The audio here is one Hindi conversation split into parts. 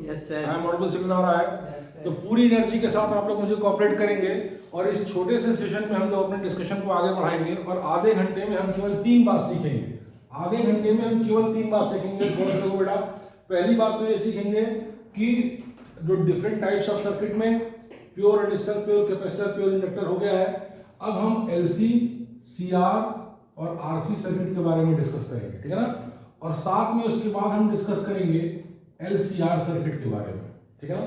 Yes sir. I am audible signal आ रहा है? तो पूरी एनर्जी के साथ आप लोग मुझे कोऑपरेट करेंगे और इस छोटे से सेशन में हम लोग अपने डिस्कशन को आगे बढ़ाएंगे और आधे घंटे में हम केवल 3 बात सीखेंगे। आधे घंटे में हम केवल 3 बात सीखेंगे। गौर करो बेटा, पहली बात तो ये सीखेंगे कि जो डिफरेंट टाइप्स ऑफ सर्किट में pure resistor, pure capacitor, pure inductor हो गया है। अब हम एलसी, सीआर और आरसी सर्किट के बारे में डिस्कस करेंगे, ठीक है ना। और साथ में उसके बाद हम डिस्कस करेंगे एलसीआर सर्किट के बारे में, ठीक है ना।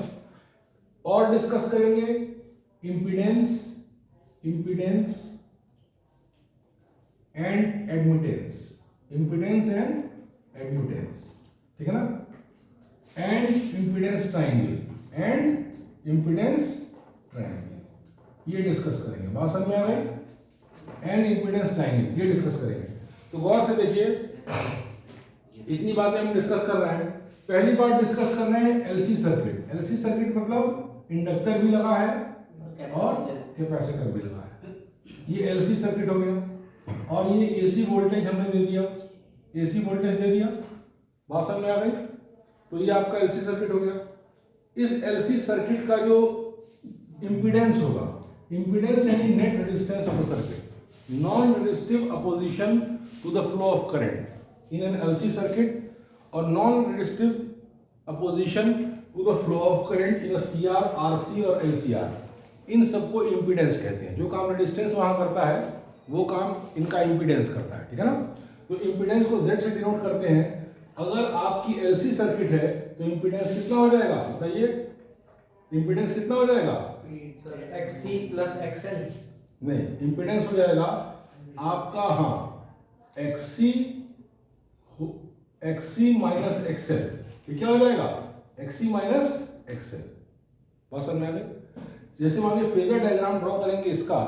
और डिस्कस करेंगे impedance and admittance, impedance and admittance, ठीक है ना। एंड इंपीडेंस ट्रायंगल, ये डिस्कस करेंगे। बात समझ में आ गई? एंड इंपीडेंस ट्रायंगल ये डिस्कस करेंगे। तो गौर से देखिए, इतनी बातें हम डिस्कस कर रहे हैं। पहली बात डिस्कस कर रहे हैं एलसी सर्किट। एलसी सर्किट मतलब इंडक्टर भी लगा है और कैपेसिटर भी लगा है। ये एलसी सर्किट हो गया और ये एसी वोल्टेज हमने दे दिया, एसी वोल्टेज दे दिया। बात समझ में आ गई? तो ये आपका एलसी सर्किट हो गया। इस एलसी सर्किट का जो इंपीडेंस होगा, इंपीडेंस यानी net resistance of the circuit, non resistive opposition to the flow of current in an LC circuit और non resistive opposition to the flow of current in CR, RC और एलसीआर, इन सबको इंपीडेंस कहते हैं। जो काम रेजिस्टेंस वहां करता है वो काम इनका इंपीडेंस करता है, ठीक है ना। तो इंपीडेंस को Z से डिनोट करते हैं। अगर आपकी एलसी सर्किट है तो इंपीडेंस कितना हो जाएगा बताइए? इंपीडेंस कितना हो जाएगा? XC प्लस XL नहीं, इंपीडेंस हो जाएगा आपका, हाँ, XC माइनस XL। ये क्या हो जाएगा? XC minus XL। बात समझ में आ गई? जैसे मान लीजिए फेजर डायग्राम ड्रॉ करेंगे इसका,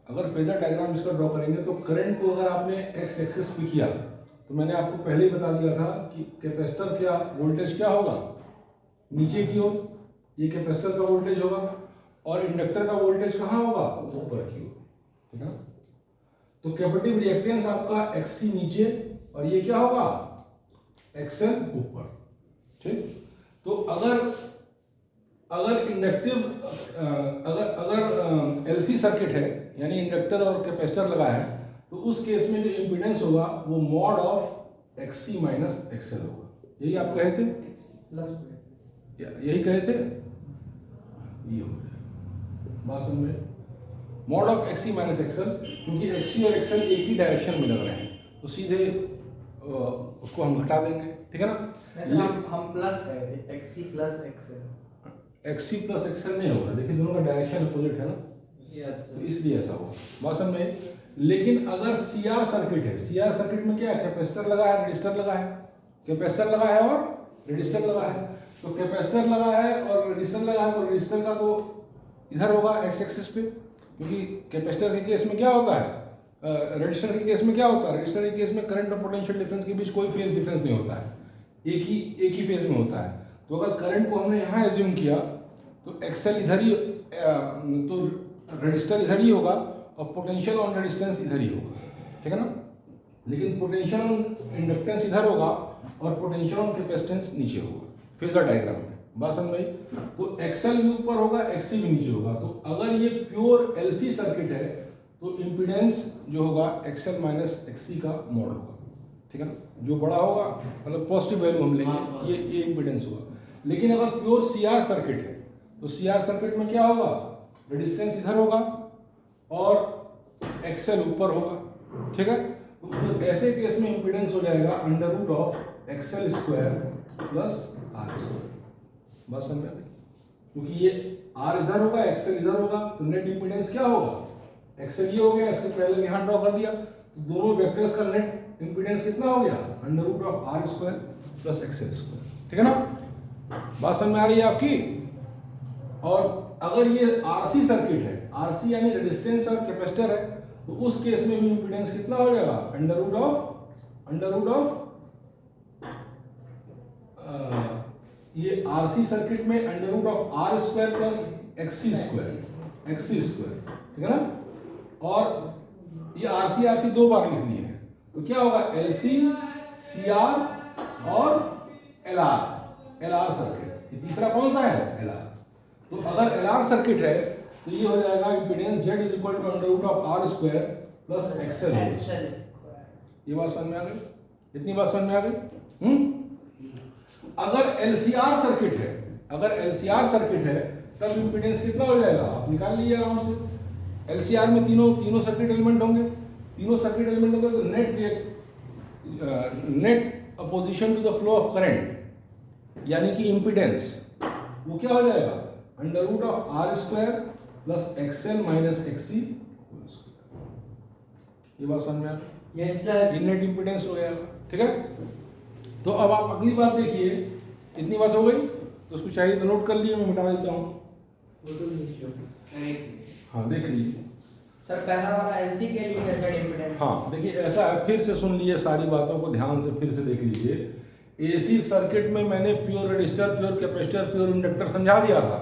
अगर फेजर डायग्राम इसका ड्रॉ करेंगे तो करंट को अगर आपने एक्स एक्सिस पे किया तो मैंने आपको पहले ही बता दिया था कि कैपेसिटर क्या वोल्टेज क्या होगा, नीचे की ओर, ये कैपेसिटर का वोल्टेज होगा और इंडक्टर का वोल्टेज कहाँ होगा? ऊपर की ओर, ठीक है ना। तो कैपेसिटिव रिएक्टेंस आपका XC नीचे और ये क्या होगा? XL ऊपर, ठीक। तो अगर इंडक्टिव अगर एलसी सर्किट है यानी इंडक्टर और कैपेसिटर लगा है तो उस केस में जो इंपीडेंस होगा वो mod of XC minus XL होगा। यही आप कहे थे? यही कहे थे? ये हो गया। बात समझ में? Mod of XC minus XL, क्योंकि XC और XL एक ही डायरेक्शन में लग रहे हैं तो सीधे उसको हम घटा देंगे, ठीक है ना। हम प्लस है XC plus XL, XC plus XL नहीं होगा, देखिए दोनों का डायरेक्शन अपोजिट है ना, तो इसलिए ऐसा होगा। बात समझ में? लेकिन अगर सीआर सर्किट है, सीआर सर्किट में क्या है? कैपेसिटर लगा है, रजिस्टर लगा है, कैपेसिटर लगा है और रजिस्टर लगा है। तो कैपेसिटर लगा है और रजिस्टर लगा है तो रजिस्टर का तो इधर होगा एक्स एक्सिस पे, क्योंकि कैपेसिटर के केस में क्या होता है, रजिस्टर के केस में क्या होता है, रजिस्टर के केस में करंट और पोटेंशियल डिफरेंस के बीच कोई फेज डिफरेंस नहीं होता है, एक ही फेज में होता है। तो अगर करंट को हमने यहाँ एज्यूम किया तो एक्सेल इधर ही, तो रजिस्टर इधर ही होगा और पोटेंशियल ऑन रेजिस्टेंस इधर ही होगा, ठीक है ना। लेकिन पोटेंशियल ऑन इंडक्टेंस इधर होगा और पोटेंशियल ऑन कैपेसिटेंस नीचे होगा फेजर डायग्राम में। बात समझ में? तो एक्सेल भी ऊपर होगा, XC भी नीचे होगा। तो अगर ये प्योर LC सर्किट है तो इंपीडेंस जो होगा XL माइनस XC का मॉड होगा, ठीक है ना। जो बड़ा होगा मतलब पॉजिटिव वैल्यू हम लेंगे, ये इंपीडेंस होगा। लेकिन अगर प्योर CR सर्किट है तो CR सर्किट में क्या होगा? रेजिस्टेंस इधर होगा और XL ऊपर होगा, ठीक है। तो ऐसे केस में इंपीडेंस हो जाएगा under root of XL square plus R square. बस समझ में? क्योंकि ये R इधर होगा, XL इधर होगा, तो नेट इंपीडेंस क्या होगा? XL ये हो गया, इसके पहले यहाँ ड्रॉ कर दिया, तो दोनों वेक्टर्स का नेट इंपीडेंस कितना हो गया? Under root of R square plus XL square, ठीक है ना। बात समझ में आ रही है आपकी? और अगर ये RC सर्किट है, RC यानी रेजिस्टेंस और कैपेसिटर है, तो उस केस में भी इंपीडेंस कितना हो जाएगा? अंडर रूट ऑफ ये RC सर्किट में under root of R square plus XC square, ठीक है ना। और ये RC दो बार लिख लिए हैं तो क्या होगा? LC, CR और LR, LR सर्किट। ये तीसरा कौन सा है? LR। तो अगर LR सर्किट है तो ये हो जाएगा impedance Z is equal to under root of R square plus XL। ये बात समझ में आ गई? इतनी बात समझ में आ गई? अगर LCR सर्किट है, अगर LCR सर्किट है तब इम्पीडेंस कितना हो जाएगा? आप निकाल लीजिए आराम से। LCR में तीनों सर्किट एलिमेंट होंगे, तीनों सर्किट एलिमेंट होंगे तो net opposition to the flow of current यानी कि इम्पीडेंस वो क्या हो जाएगा? Under root of R square plus XL minus XC। ये बात समझ में आ गई? Yes sir. नेट इम्पीडेंस हो गया, ठीक है। तो अब आप अगली बात देखिए, इतनी बात हो गई तो उसको चाहिए तो नोट कर लिए, मैं मिटा देता हूँ। हाँ देख लीजिए सर पहला वाला एलसी के लिए है सर इम्पीडेंस। हाँ देखिए ऐसा है, फिर से सुन लिए सारी बातों को ध्यान से फिर से देख लीजिए। एसी सर्किट में मैंने pure resistor, pure capacitor, pure inductor समझा दिया था।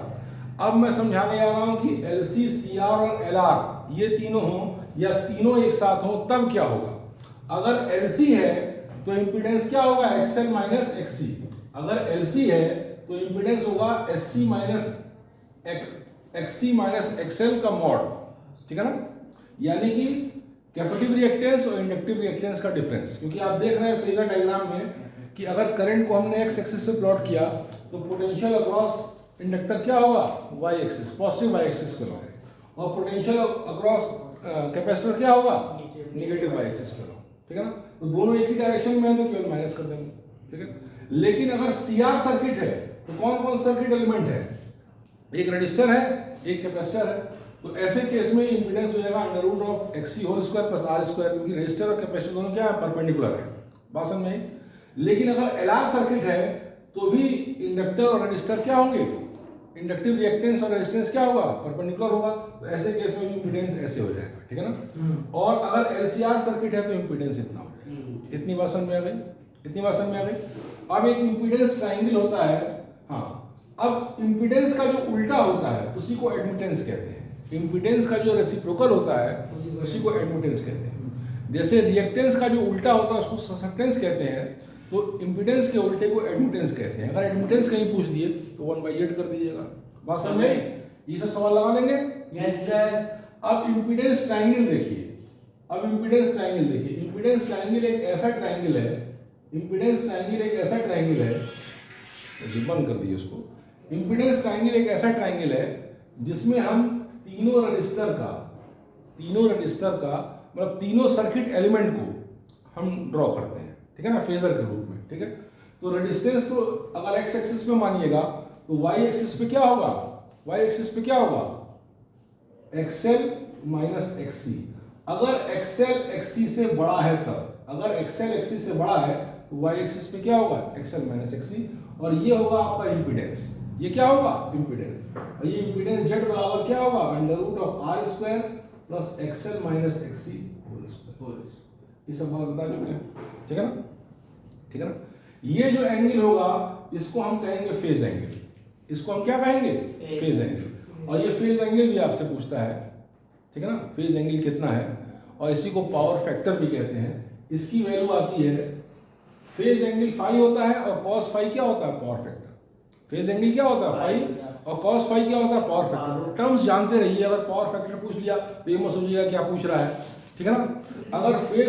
अब मैं समझाने जा रहा हूँ कि एलसी, सीआर और एलआर ये तीनों हों या तीनों एक साथ हों तब क्या होगा। अगर एलसी है तो इम्पीडेंस क्या होगा? XL minus एक्ससी। अगर एलसी है तो इम्पीडेंस होगा एससी माइनस एक्ससी माइनस एक्सएल का मॉड, ठीक है ना। यानी कि कैपेसिटिव रिएक्टेंस और इंडक्टिव रिएक्टेंस का डिफरेंस। क्योंकि आप देख रहे हैं फेजर डायग्राम में कि अगर करंट को हमने एक्स एक्सिस से प्लॉट किया तो पोटेंशियल अक्रॉस इंडक्टर क्या होगा? Y axis, positive Y axis के लॉन्ग, और पोटेंशियल अक्रॉस कैपेसिटर क्या होगा? नेगेटिव वाई एक्सिस के लॉन्ग, ठीक है ना। तो दोनों एक ही डायरेक्शन में है तो केवल माइनस कर देंगे, ठीक है। लेकिन अगर सीआर सर्किट है तो कौन कौन सर्किट एलिमेंट है? एक रजिस्टर है, एक कैपेसिटर है। तो ऐसे केस में इंपीडेंस हो जाएगा under root of XC whole square plus R square, क्योंकि रजिस्टर और कैपेसिटर दोनों क्या है? परपेंडिकुलर है। बात समझ में आई? लेकिन अगर LR सर्किट है तो भी इंडक्टर और रजिस्टर क्या होंगे? इंडक्टिव रिएक्टेंस और रेजिस्टेंस क्या होगा? परपेंडिकुलर होगा। तो ऐसे केस में इंपीडेंस ऐसे हो जाएगा, ठीक है ना। और अगर LCR सर्किट है तो इंपीडेंस इतना हो जाएगा। इतनी बात समझ में आ गई? इतनी बात समझ में आ गई? अब एक इंपीडेंस ट्रायंगल होता है। हाँ, अब इंपीडेंस का जो उल्टा होता है उसी को एडमिटेंस कहते हैं। इंपीडेंस का जो रेसिप्रोकल होता है उसी को एडमिटेंस कहते हैं। जैसे रिएक्टेंस का जो उल्टा होता है उसको ससेप्टेंस कहते हैं, तो इंपीडेंस के उल्टे को एडमिटेंस कहते हैं। अगर एडमिटेंस कहीं पूछ दिए तो 1/8 कर दीजिएगा। बात समझ में? ये सब सवाल लगा देंगे? Yes sir. अब इंपीडेंस ट्रायंगल देखिए। अब इंपीडेंस ट्रायंगल देखिए। इंपीडेंस ट्रायंगल एक ऐसा ट्रायंगल है, इंपीडेंस ट्रायंगल एक ऐसा ट्रायंगल है, बंद कर दिए उसको। इंपीडेंस ट्रायंगल एक ऐसा ट्रायंगल है जिसमें हम तीनों रजिस्टर का मतलब तीनों सर्किट एलिमेंट को हम ड्रॉ करते हैं, ठीक है ना, फेजर के रूप में, ठीक है। तो रेजिस्टेंस तो अगर एक्स एक्सिस पे मानिएगा तो वाई एक्सिस पे क्या होगा? वाई एक्सिस पे क्या होगा? XL minus एक्ससी। अगर एक्सएल एक्ससी से बड़ा है तब, अगर एक्सएल एक्ससी से बड़ा है तो वाई एक्सिस पे क्या होगा? XL minus एक्ससी। और ये होगा आपका इंपीडेंस। ये क्या होगा? इंपीडेंस। और ये इंपीडेंस जेड बराबर क्या होगा? अंडर रूट ऑफ आर square plus XL minus XC whole square. ये सब बात बता चुके हैं, ठीक है ना, ठीक है ना। ये जो एंगल होगा इसको हम कहेंगे फेज एंगल। इसको हम क्या कहेंगे? Phase angle. और ये फेज एंगल भी आपसे पूछता है, ठीक है ना, फेज एंगल कितना है, और इसी को पावर फैक्टर भी कहते हैं। इसकी वैल्यू आती है, फेज एंगल फाई होता है और कॉस फाई क्या होता है? Power factor. फेज एंगल क्या होता है? फाई, और कॉस फाई क्या होता है? Power factor. टर्म्स जानते रहिए। अगर पावर फैक्टर पूछ लिया तो ये मत सोचिएगा क्या पूछ रहा है, ठीक है ना। अगर फेज